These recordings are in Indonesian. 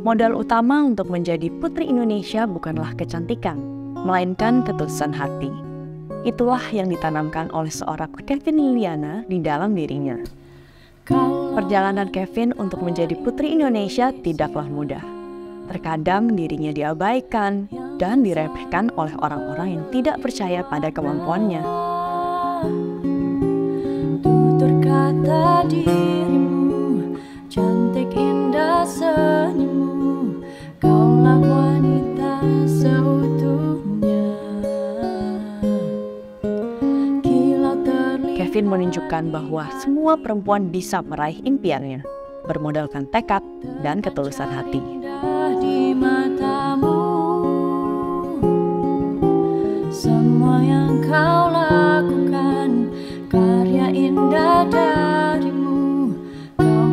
Modal utama untuk menjadi putri Indonesia bukanlah kecantikan, melainkan ketulusan hati. Itulah yang ditanamkan oleh seorang Kevin Liliana di dalam dirinya. Perjalanan Kevin untuk menjadi putri Indonesia tidaklah mudah. Terkadang dirinya diabaikan dan diremehkan oleh orang-orang yang tidak percaya pada kemampuannya. Tutur kata dirimu, cantik indah senyummu, kaulah wanita seutuhnya. Kevin menunjukkan bahwa semua perempuan bisa meraih impiannya, bermodalkan tekad dan ketulusan hati. Di matamu, semua yang kau lakukan, karya indah darimu.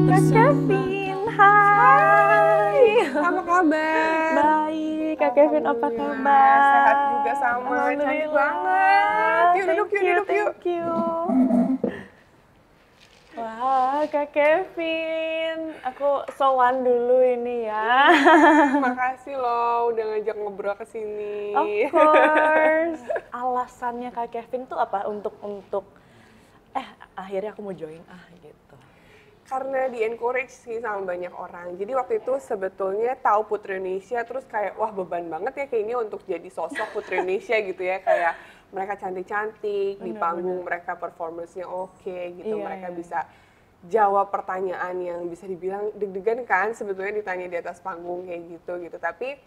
Kak Kevin, hai. Apa kabar? Baik, Kak Kevin apa kabar? Sehat juga sama, cantik banget. Yuk duduk, yuk. Thank you. Wah, Kak Kevin, aku sowan dulu ini ya. Makasih loh udah ngajak ngobrol ke sini. Of course. Alasannya Kak Kevin tuh apa untuk akhirnya aku mau join gitu. Karena di encourage sih sama banyak orang. Jadi waktu itu sebetulnya tahu Putri Indonesia terus kayak wah beban banget ya kayaknya untuk jadi sosok Putri Indonesia gitu ya, kayak mereka cantik-cantik di panggung, mereka performance-nya oke gitu, mereka bisa jawab pertanyaan yang bisa dibilang deg-degan kan sebetulnya ditanya di atas panggung kayak gitu. Tapi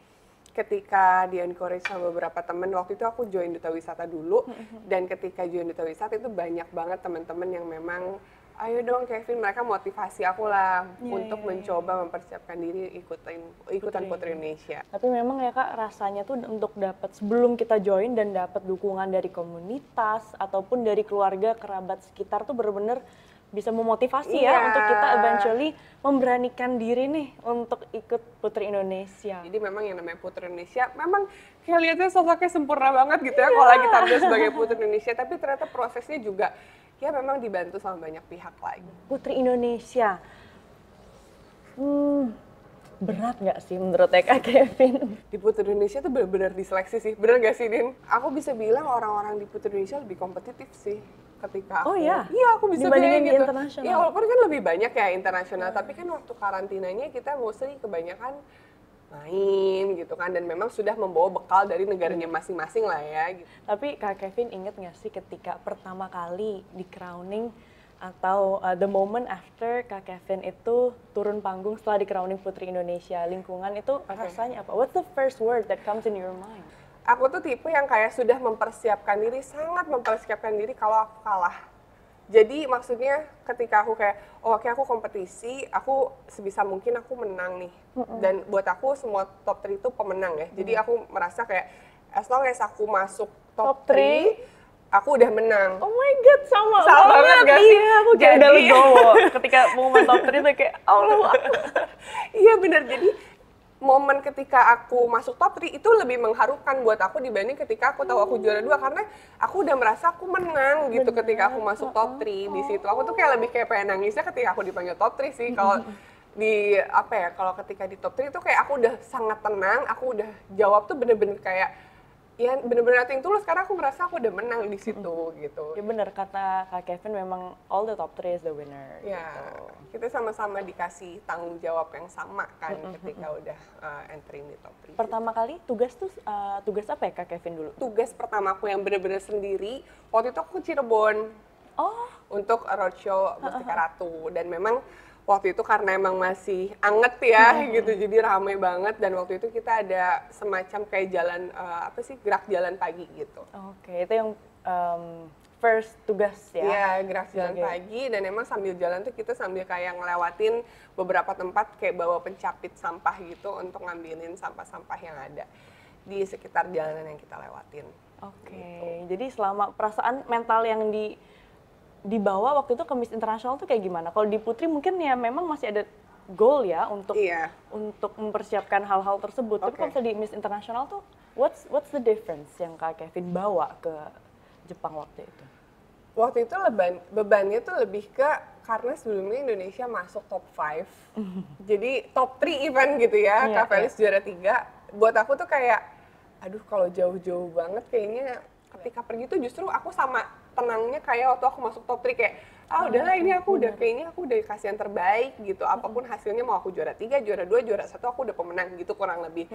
ketika di encourage sama beberapa temen, waktu itu aku join Duta Wisata dulu, dan ketika join Duta Wisata itu banyak banget teman-teman yang memang ayo dong Kevin, mereka motivasi aku lah untuk mencoba mempersiapkan diri ikutan Putri Indonesia. Tapi memang ya Kak, rasanya tuh untuk dapat sebelum kita join dan dapat dukungan dari komunitas ataupun dari keluarga, kerabat sekitar tuh bener-bener bisa memotivasi ya untuk kita eventually memberanikan diri nih untuk ikut Putri Indonesia. Jadi memang yang namanya Putri Indonesia memang kayak lihatnya sosoknya sempurna banget gitu ya kalau lagi tampil sebagai Putri Indonesia, tapi ternyata prosesnya juga ya memang dibantu sama banyak pihak lagi. Putri Indonesia, berat nggak sih menurut Kak Kevin? Di Putri Indonesia tuh benar-benar diseleksi sih, bener nggak sih Din? Aku bisa bilang orang-orang di Putri Indonesia lebih kompetitif sih ketika aku. Oh iya? Iya, aku bisa dibandingin bilang di gitu. internasional? Iya, walaupun kan lebih banyak ya internasional, tapi kan waktu karantinanya kita mostly kebanyakan main gitu kan, dan memang sudah membawa bekal dari negaranya masing-masing lah ya gitu. Tapi Kak Kevin inget nggak sih ketika pertama kali di crowning atau the moment after Kak Kevin itu turun panggung setelah di crowning Putri Indonesia, lingkungan itu rasanya apa? What's the first word that comes in your mind? Aku tuh tipe yang kayak sudah mempersiapkan diri, sangat mempersiapkan diri kalau aku kalah. Jadi maksudnya ketika aku kayak, oh oke aku kompetisi, aku sebisa mungkin aku menang nih. Dan buat aku semua top 3 itu pemenang ya. Jadi aku merasa kayak, as long as aku masuk top 3, aku udah menang. Oh my god, sama banget gak sih? Iya, aku kayak udah legowo ketika momen top 3 tuh kayak, Allah. Iya bener, jadi momen ketika aku masuk top 3 itu lebih mengharukan buat aku dibanding ketika aku tahu aku juara 2, karena aku udah merasa aku menang gitu ketika aku masuk top 3 di situ. Aku tuh kayak lebih kayak pengen nangisnya ketika aku dipanggil top 3 sih. Kalau di apa ya, kalau ketika di top 3 itu kayak aku udah sangat tenang, aku udah jawab tuh bener-bener kayak ya bener-bener nothing tulus karena aku merasa aku udah menang di situ gitu. Ya bener, kata Kak Kevin memang all the top 3 is the winner. Ya, gitu. kita sama-sama dikasih tanggung jawab yang sama kan ketika udah entering di top 3. Pertama kali tugas tuh tugas apa ya Kak Kevin dulu? Tugas pertama aku yang bener-bener sendiri, waktu itu aku ke Cirebon. Untuk roadshow Mustika Ratu, dan memang waktu itu karena emang masih anget ya gitu, jadi ramai banget, dan waktu itu kita ada semacam kayak jalan gerak jalan pagi gitu. Oke, itu yang first tugas ya? Iya, gerak jalan pagi, dan emang sambil jalan tuh kita sambil kayak ngelewatin beberapa tempat kayak bawa pencapit sampah gitu untuk ngambilin sampah-sampah yang ada di sekitar jalanan yang kita lewatin. Oke, gitu. jadi selama perasaan mental yang dibawa waktu itu ke Miss International tuh kayak gimana? Kalau di Putri mungkin ya memang masih ada goal ya untuk mempersiapkan hal-hal tersebut. Tapi kalau di Miss International tuh what's the difference yang Kak Kevin bawa ke Jepang waktu itu? Waktu itu bebannya tuh lebih ke karena sebelumnya Indonesia masuk top 5, jadi top 3 event gitu ya, Iya, Kak Felis juara 3. Buat aku tuh kayak, aduh kalau jauh-jauh banget kayaknya ketika pergi tuh justru aku sama tenangnya kayak waktu aku masuk top 3 kayak, udahlah ini aku udah kayaknya aku udah kasih yang terbaik gitu, apapun hasilnya mau aku juara 3, juara 2, juara 1 aku udah pemenang gitu kurang lebih.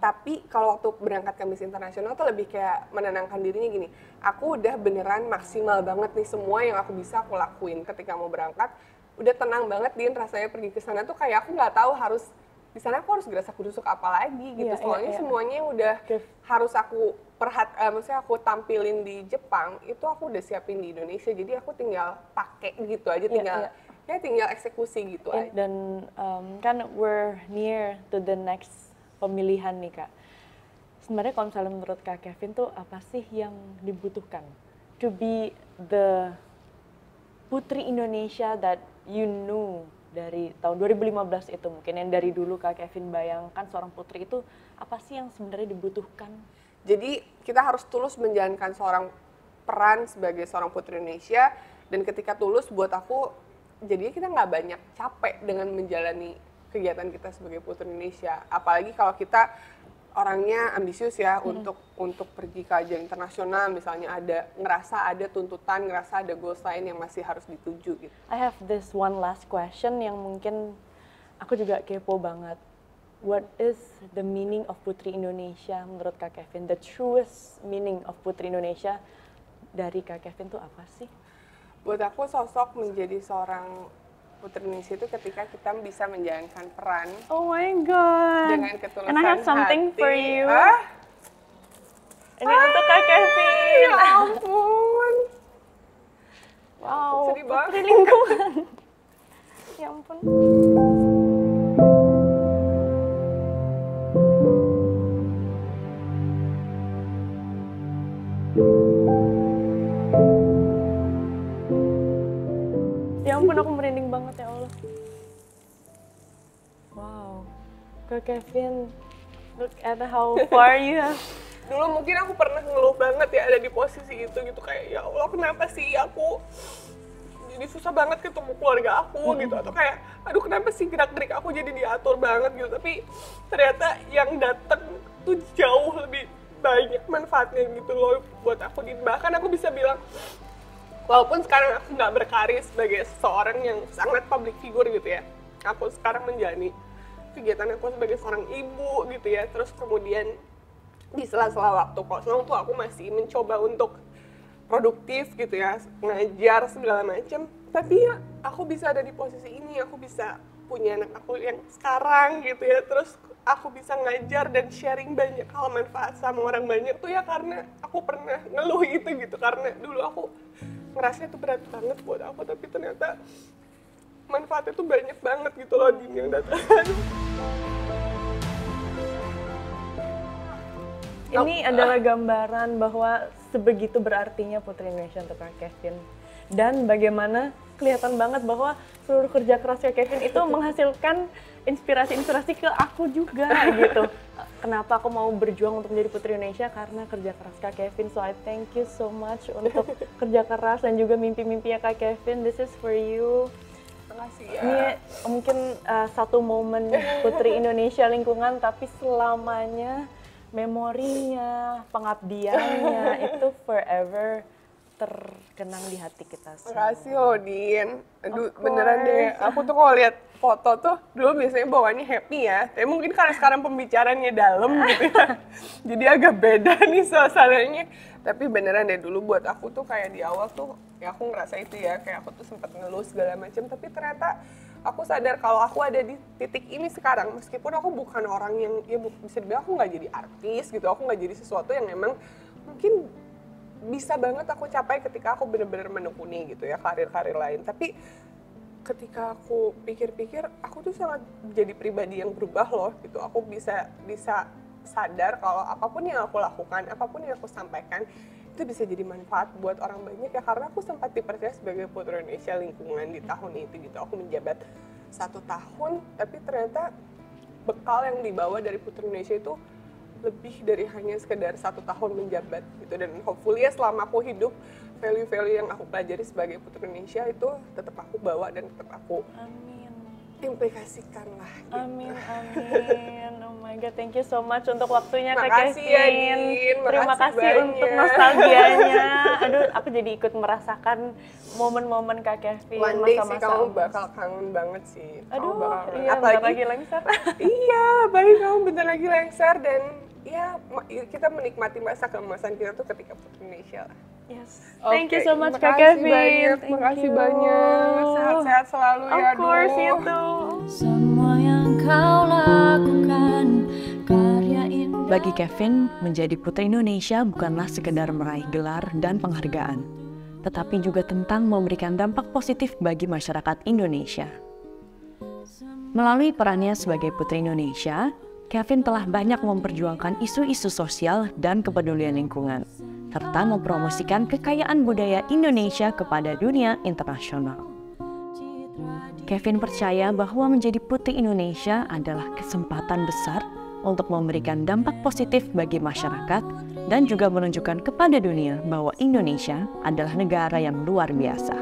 Tapi kalau waktu berangkat ke Miss Internasional tuh lebih kayak menenangkan dirinya gini, aku udah beneran maksimal banget nih semua yang aku bisa aku lakuin ketika mau berangkat, udah tenang banget Din rasanya pergi ke sana tuh kayak aku nggak tahu harus di sana aku harus gerasa-gerusuk apa lagi gitu, soalnya semuanya udah harus aku maksudnya aku tampilin di Jepang itu aku udah siapin di Indonesia, jadi aku tinggal pakai gitu aja, tinggal eksekusi gitu aja. Dan kan we're near to the next pemilihan nih Kak. Sebenarnya kalau misalnya menurut Kak Kevin tuh apa sih yang dibutuhkan to be the putri Indonesia that you knew dari tahun 2015 itu, mungkin yang dari dulu Kak Kevin bayangkan seorang putri itu apa sih yang sebenarnya dibutuhkan? Jadi kita harus tulus menjalankan seorang peran sebagai seorang putri Indonesia, dan ketika tulus buat aku jadinya kita nggak banyak capek dengan menjalani kegiatan kita sebagai putri Indonesia, apalagi kalau kita orangnya ambisius ya untuk pergi ke ajang internasional, misalnya ngerasa ada tuntutan, ngerasa ada goals lain yang masih harus dituju gitu. I have this one last question yang mungkin aku juga kepo banget. What is the meaning of Putri Indonesia menurut Kak Kevin? The truest meaning of Putri Indonesia dari Kak Kevin tuh apa sih? Buat aku sosok menjadi seorang Putri Indonesia itu ketika kita bisa menjalankan peran. Oh my god. Dengan ketulusan And I have something hati. for you. Ini untuk Kak Kevin. Ya ampun. Wow, Sedih banget. Putri Lingkungan. Ya ampun. Ya ampun, aku merinding banget ya Allah. Wow, Kak Kevin, look at how far you have. Dulu mungkin aku pernah ngeluh banget ya ada di posisi itu gitu, kayak ya Allah kenapa sih aku jadi susah banget ketemu keluarga aku gitu, atau kayak aduh kenapa sih gerak-gerik aku jadi diatur banget gitu. Tapi ternyata yang datang tuh jauh lebih banyak manfaatnya gitu loh buat aku. Bahkan aku bisa bilang, walaupun sekarang aku nggak berkarir sebagai seorang yang sangat public figure gitu ya, aku sekarang menjalani kegiatan aku sebagai seorang ibu gitu ya, terus kemudian di sela-sela waktu kosong tuh aku masih mencoba untuk produktif gitu ya, ngajar segala macam. Tapi ya aku bisa ada di posisi ini, aku bisa punya anak aku yang sekarang gitu ya, terus aku bisa ngajar dan sharing banyak hal manfaat sama orang banyak tuh ya karena aku pernah ngeluh gitu karena dulu aku ngerasa itu berat banget buat aku, tapi ternyata manfaatnya tuh banyak banget gitu loh Din yang datang. Ini adalah gambaran bahwa sebegitu berartinya Putri Indonesia untuk Kak Kevin. Dan bagaimana kelihatan banget bahwa seluruh kerja keras Kak Kevin itu menghasilkan inspirasi-inspirasi ke aku juga gitu. Kenapa aku mau berjuang untuk menjadi Putri Indonesia? Karena kerja keras Kak Kevin. So I thank you so much untuk kerja keras dan juga mimpi-mimpinya Kak Kevin. This is for you. Makasih ya. Ini mungkin satu momen Putri Indonesia Lingkungan, tapi selamanya memorinya, pengabdiannya itu forever terkenang di hati kita semua. Makasih loh Din. Aduh beneran deh, aku tuh kalau lihat foto tuh dulu biasanya bawaannya happy ya, tapi mungkin karena sekarang pembicaranya dalam gitu ya, jadi agak beda nih suasananya. Tapi beneran deh dulu buat aku tuh kayak di awal tuh ya aku ngerasa itu ya, kayak aku tuh sempat ngeluh segala macam, tapi ternyata aku sadar kalau aku ada di titik ini sekarang, meskipun aku bukan orang yang, ya bisa dibilang aku nggak jadi artis gitu, aku nggak jadi sesuatu yang memang mungkin bisa banget aku capai ketika aku bener-bener menekuni gitu ya karir-karir lain. Tapi ketika aku pikir-pikir, aku tuh sangat jadi pribadi yang berubah loh gitu. Aku bisa sadar kalau apapun yang aku lakukan, apapun yang aku sampaikan, itu bisa jadi manfaat buat orang banyak ya, karena aku sempat dipercaya sebagai Putri Indonesia Lingkungan di tahun itu gitu. Aku menjabat 1 tahun, tapi ternyata bekal yang dibawa dari Putri Indonesia itu lebih dari hanya sekedar 1 tahun menjabat gitu. Dan hopefully ya selama aku hidup value-value yang aku pelajari sebagai Putri Indonesia itu tetap aku bawa dan tetap aku implikasikan lah gitu. Amin. Oh my god, thank you so much untuk waktunya Kak Makasih Kevin. ya, Din. Terima Makasih kasih banyak. untuk nostalgianya. Aduh, aku jadi ikut merasakan momen-momen Kak Kevin. One day sih masa-masa kamu emas. bakal kangen banget sih. Aduh, Kamu bakal kangen. iya bentar lagi lengser. Iya, baik kamu bentar lagi lengser dan ya kita menikmati masa keemasan kita tuh ketika Putri Indonesia lah. Yes. Oke, Thank you so much Kak makasih Kevin. banyak, Thank makasih you. banyak. Sehat-sehat selalu Of ya. course, Duh. you too. Semua yang kau lakukan, karya indah. Bagi Kevin, menjadi Putri Indonesia bukanlah sekedar meraih gelar dan penghargaan, tetapi juga tentang memberikan dampak positif bagi masyarakat Indonesia. Melalui perannya sebagai Putri Indonesia, Kevin telah banyak memperjuangkan isu-isu sosial dan kepedulian lingkungan, serta mempromosikan kekayaan budaya Indonesia kepada dunia internasional. Kevin percaya bahwa menjadi Putri Indonesia adalah kesempatan besar untuk memberikan dampak positif bagi masyarakat dan juga menunjukkan kepada dunia bahwa Indonesia adalah negara yang luar biasa.